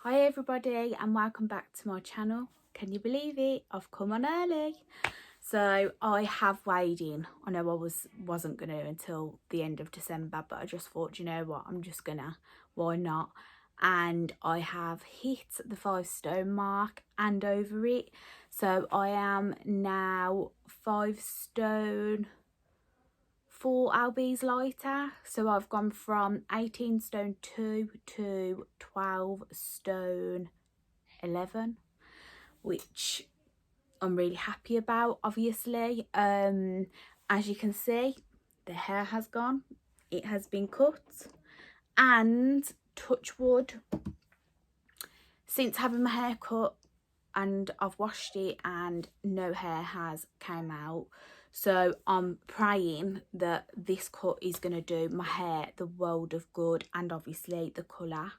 Hi everybody and welcome back to my channel. Can you believe it? I've come on early. So I have weighed in. I know I wasn't gonna until the end of December, but I just thought, you know what, I'm just gonna, why not? And I have hit the 5 stone mark and over it. So I am now 5 stone 4 lbs lighter. So I've gone from 18 stone 2 to 12 stone 11, which I'm really happy about. Obviously, as you can see, the hair has gone, it has been cut, and touch wood, since having my hair cut and I've washed it and no hair has came out. So I'm praying that this cut is going to do my hair the world of good, and obviously the colour.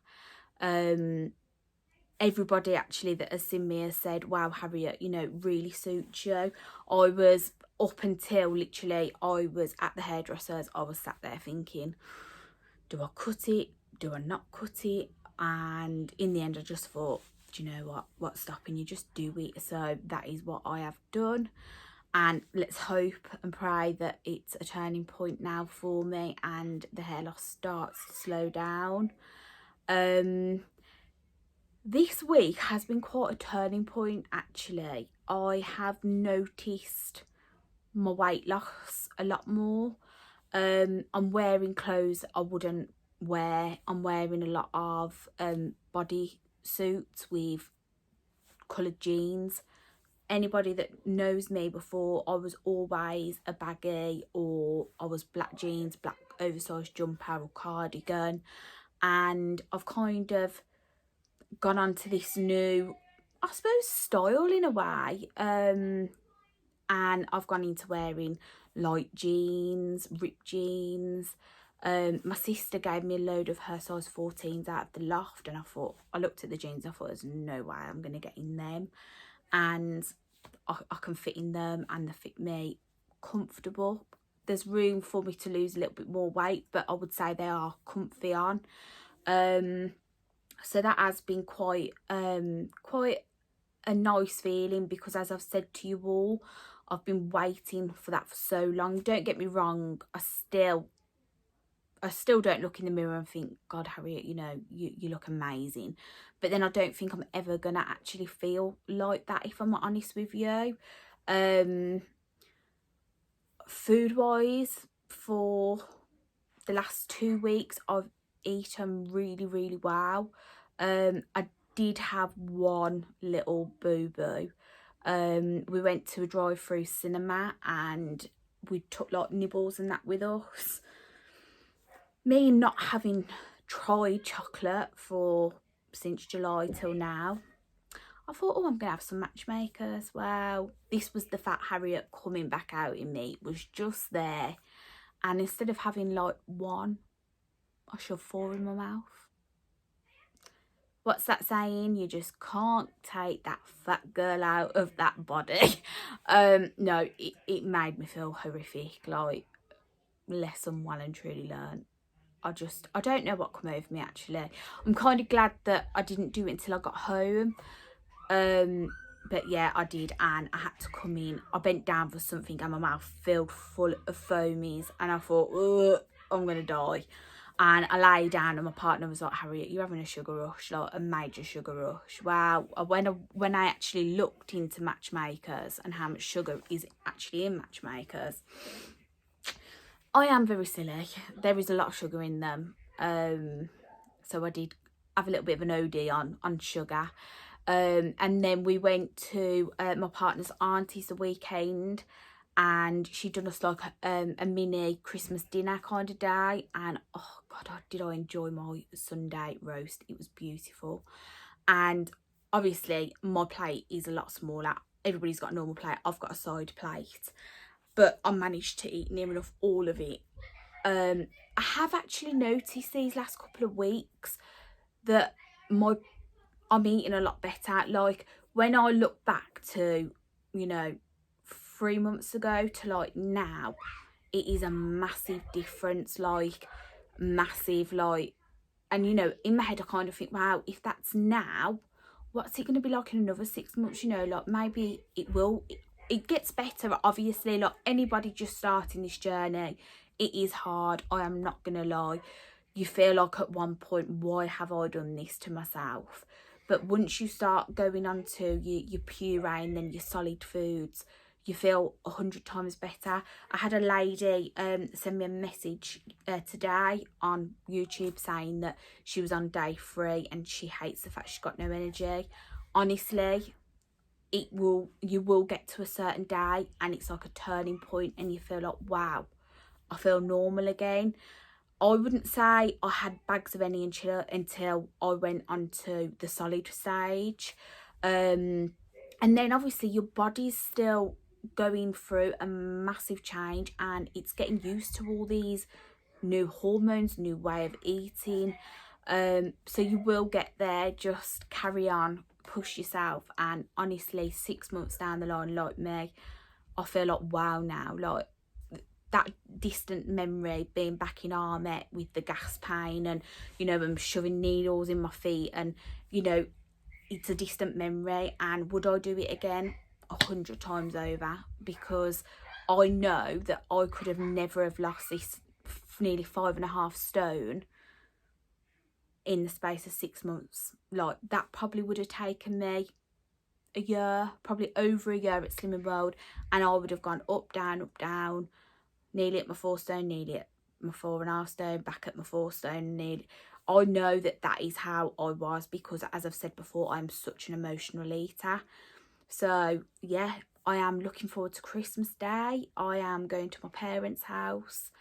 Everybody actually that has seen me has said, wow, Harriet, you know, really suits you. I was, up until literally I was at the hairdresser's, I was sat there thinking, do I cut it? Do I not cut it? And in the end I just thought, do you know what's stopping you? Just do it. So that is what I have done, and let's hope and pray that it's a turning point now for me and the hair loss starts to slow down. This week has been quite a turning point actually. I have noticed my weight loss a lot more. I'm wearing clothes I wouldn't wear. I'm wearing a lot of body suits with coloured jeans. Anybody that knows me before, I was always a baggy, or I was black jeans, black oversized jumper or cardigan, and I've kind of gone on to this new, I suppose, style in a way, and I've gone into wearing light jeans, ripped jeans. My sister gave me a load of her size 14s out of the loft, and I looked at the jeans, I thought there's no way I'm going to get in them, and I can fit in them and they fit me comfortable. There's room for me to lose a little bit more weight, but I would say they are comfy on. So that has been quite a nice feeling, because as I've said to you all, I've been waiting for that for so long. Don't get me wrong, I still don't look in the mirror and think, God, Harriet, you know, you look amazing. But then I don't think I'm ever gonna actually feel like that, if I'm honest with you. Food wise, for the last 2 weeks I've eaten really well. I did have one little boo-boo. We went to a drive-through cinema and we took like nibbles and that with us. Me not having tried chocolate since July till now, I thought, oh, I'm gonna have some matchmakers. Well, this was the fat Harriet coming back out in me. It was just there, and instead of having like one, I shoved 4 in my mouth. What's that saying? You just can't take that fat girl out of that body. No, it made me feel horrific, like lesson well and truly learned. I don't know what come over me actually. I'm kind of glad that I didn't do it until I got home. But yeah, I did, and I had to come in. I bent down for something and my mouth filled full of foamies, and I thought, ugh, I'm gonna die. And I lay down and my partner was like, Harriet, you're having a sugar rush, like a major sugar rush. Well, when I actually looked into matchmakers and how much sugar is actually in matchmakers, I am very silly. There is a lot of sugar in them. So I did have a little bit of an OD on sugar. And then we went to my partner's auntie's the weekend, and she'd done us like a mini Christmas dinner kind of day, and oh God, did I enjoy my Sunday roast. It was beautiful. And obviously my plate is a lot smaller. Everybody's got a normal plate, I've got a side plate, but I managed to eat near enough all of it. I have actually noticed these last couple of weeks that I'm eating a lot better. Like when I look back to, you know, 3 months ago to like now, it is a massive difference, like massive, like And, you know, in my head, I kind of think, wow, if that's now, what's it going to be like in another 6 months? You know, like, maybe it gets better, obviously. Like, anybody just starting this journey, it is hard. I am not going to lie. You feel like at one point, why have I done this to myself? But once you start going on to your puree and then your solid foods, you feel 100 times better. I had a lady send me a message today on YouTube saying that she was on day 3 and she hates the fact she's got no energy. Honestly, you will get to a certain day and it's like a turning point and you feel like, wow, I feel normal again. I wouldn't say I had bags of energy until I went onto the solid stage. And then obviously your body's still going through a massive change and it's getting used to all these new hormones, new way of eating. So you will get there. Just carry on, push yourself. And honestly, 6 months down the line, like me, I feel like, wow, now, like, that distant memory being back in army with the gas pain and, you know, I'm shoving needles in my feet and, you know, it's a distant memory. And would I do it again? 100 times over, because I know that I could have never have lost this nearly 5.5 stone in the space of 6 months. Like, that probably would have taken me a year, probably over a year at Slimming World, and I would have gone up, down, nearly at my 4 stone, nearly at my 4.5 stone, back at my 4 stone, nearly. I know that that is how I was, because as I've said before, I'm such an emotional eater. So yeah, I am looking forward to Christmas Day. I am going to my parents' house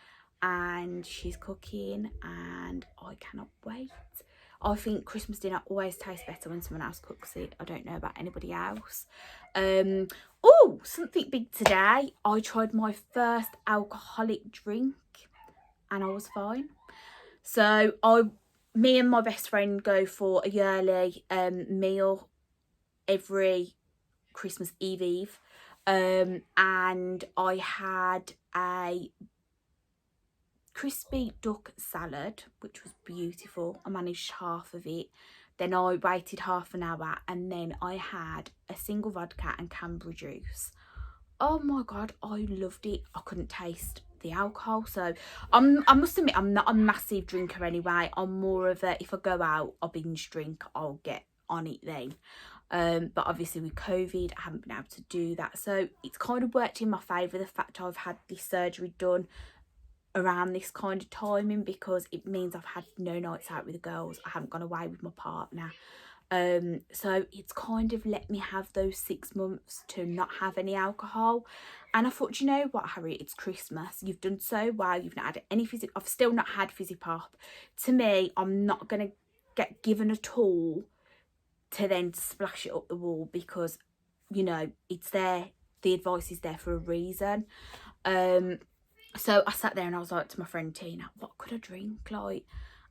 and she's cooking and I cannot wait. I think Christmas dinner always tastes better when someone else cooks it. I don't know about anybody else. Oh, something big today. I tried my first alcoholic drink and I was fine. So me and my best friend go for a yearly meal every Christmas Eve. And I had a crispy duck salad, which was beautiful. I managed half of it. Then I waited half an hour and then I had a single vodka and Canberra juice. Oh my god, I loved it. I couldn't taste the alcohol. So I must admit, I'm not a massive drinker anyway. I'm more of a, if I go out, I'll binge drink, I'll get on it then. But obviously with COVID, I haven't been able to do that. So it's kind of worked in my favour, the fact I've had this surgery done around this kind of timing, because it means I've had no nights out with the girls. I haven't gone away with my partner. So it's kind of let me have those 6 months to not have any alcohol. And I thought, you know what, Harriet, it's Christmas. You've done so well. You've not had any fizzy. I've still not had fizzy pop. To me, I'm not going to get given a tool to then splash it up the wall, because, you know, it's there. The advice is there for a reason. So I sat there and I was like to my friend Tina, what could I drink, like?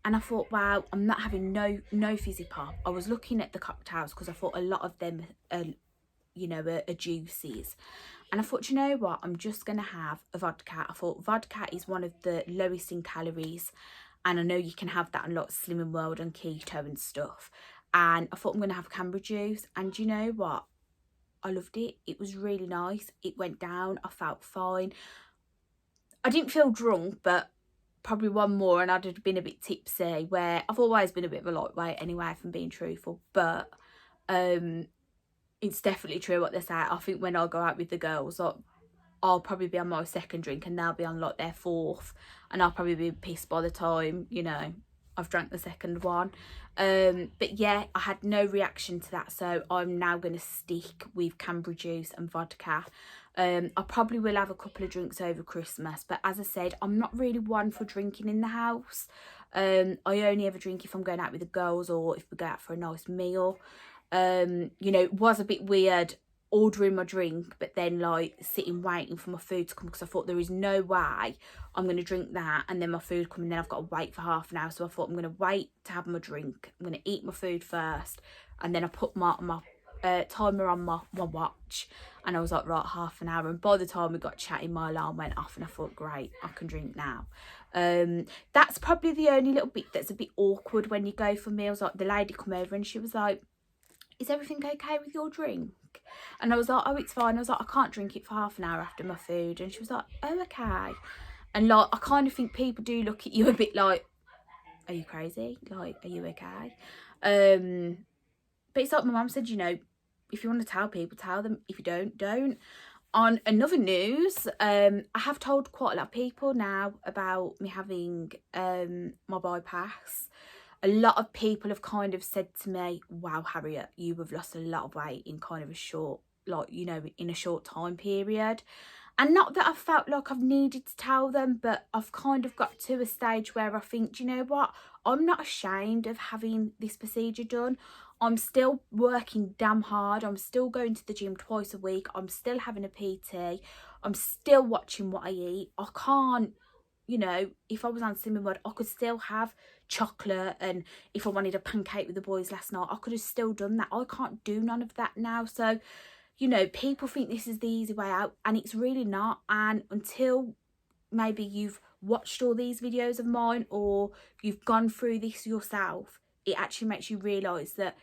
And I thought, wow, I'm not having no fizzy pop. I was looking at the cocktails because I thought a lot of them are, you know, are juices. And I thought, you know what, I'm just going to have a vodka. I thought vodka is one of the lowest in calories. And I know you can have that on like Slimming World and keto and stuff. And I thought I'm going to have Canberra juice. And you know what? I loved it. It was really nice. It went down. I felt fine. I didn't feel drunk, but probably one more and I'd have been a bit tipsy, where I've always been a bit of a lightweight anyway, if I'm being truthful. But it's definitely true what they say. I think when I go out with the girls, like, I'll probably be on my 2nd drink and they'll be on like their 4th, and I'll probably be pissed by the time, you know, I've drank the 2nd one. But yeah, I had no reaction to that, so I'm now going to stick with Canberra juice and vodka. I probably will have a couple of drinks over Christmas, but as I said, I'm not really one for drinking in the house. I only ever drink if I'm going out with the girls or if we go out for a nice meal. You know, it was a bit weird ordering my drink but then like sitting waiting for my food to come, because I thought there is no way I'm going to drink that and then my food come and then I've got to wait for half an hour. So I thought I'm going to wait to have my drink. I'm going to eat my food first, and then I put my timer on my watch, and I was like, right, half an hour. And by the time we got chatting, my alarm went off, and I thought, great, I can drink now. That's probably the only little bit that's a bit awkward when you go for meals. Like, the lady come over and she was like, is everything okay with your drink? And I was like, oh, it's fine. I was like, I can't drink it for half an hour after my food. And she was like, oh, okay. And like, I kind of think people do look at you a bit like, are you crazy? Like, are you okay? But it's like my mum said, you know, if you want to tell people, tell them. If you don't. On another news, I have told quite a lot of people now about me having my bypass. A lot of people have kind of said to me, wow, Harriet, you have lost a lot of weight in kind of a short, like, you know, in a short time period. And not that I felt like I've needed to tell them, but I've kind of got to a stage where I think, do you know what? I'm not ashamed of having this procedure done. I'm still working damn hard. I'm still going to the gym twice a week. I'm still having a PT. I'm still watching what I eat. I can't, you know, if I was on Slimming World, I could still have chocolate. And if I wanted a pancake with the boys last night, I could have still done that. I can't do none of that now. So, you know, people think this is the easy way out, and it's really not. And until maybe you've watched all these videos of mine, or you've gone through this yourself, it actually makes you realise that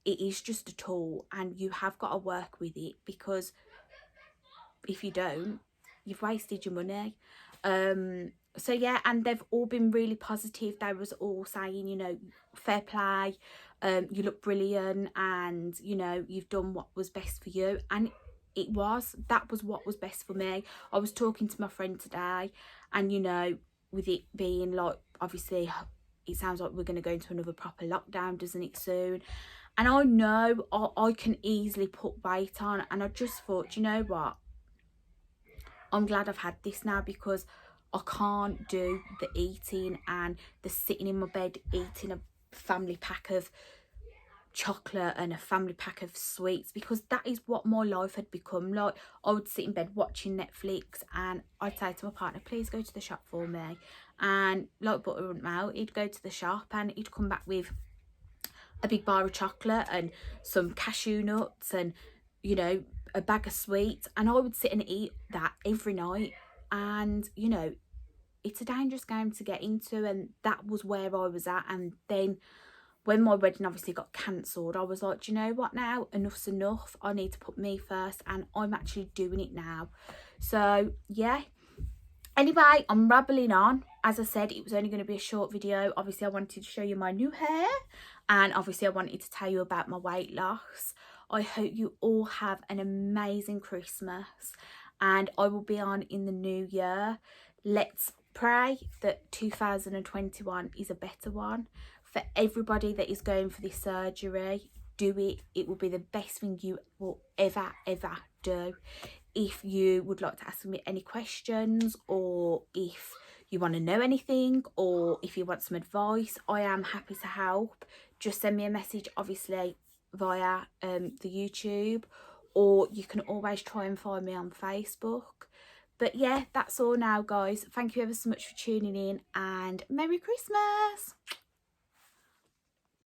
it is just a tool and you have got to work with it, because if you don't, you've wasted your money. So yeah, and they've all been really positive. They was all saying, you know, fair play, you look brilliant, and you know, you've done what was best for you. And that was what was best for me. I was talking to my friend today, and you know, with it being like, obviously it sounds like we're going to go into another proper lockdown, doesn't it, soon? And I know I can easily put weight on, and I just thought, you know what, I'm glad I've had this now, because I can't do the eating and the sitting in my bed eating a family pack of chocolate and a family pack of sweets, because that is what my life had become. Like, I would sit in bed watching Netflix, and I'd say to my partner, please go to the shop for me. And like butter and melt, he'd go to the shop and he'd come back with a big bar of chocolate and some cashew nuts and, you know, a bag of sweets, and I would sit and eat that every night. And you know, it's a dangerous game to get into, and that was where I was at. And then when my wedding obviously got cancelled, I was like, do you know what, now enough's enough. I need to put me first, and I'm actually doing it now. So yeah, anyway, I'm rambling on. As I said, it was only going to be a short video. Obviously I wanted to show you my new hair, and obviously I wanted to tell you about my weight loss. I hope you all have an amazing Christmas, and I will be on in the new year. Let's pray that 2021 is a better one. For everybody that is going for this surgery, do it. It will be the best thing you will ever do. If you would like to ask me any questions, or if you want to know anything, or if you want some advice, I am happy to help. Just send me a message, obviously via the YouTube, or you can always try and find me on Facebook. But yeah, that's all now, guys. Thank you ever so much for tuning in, and Merry Christmas.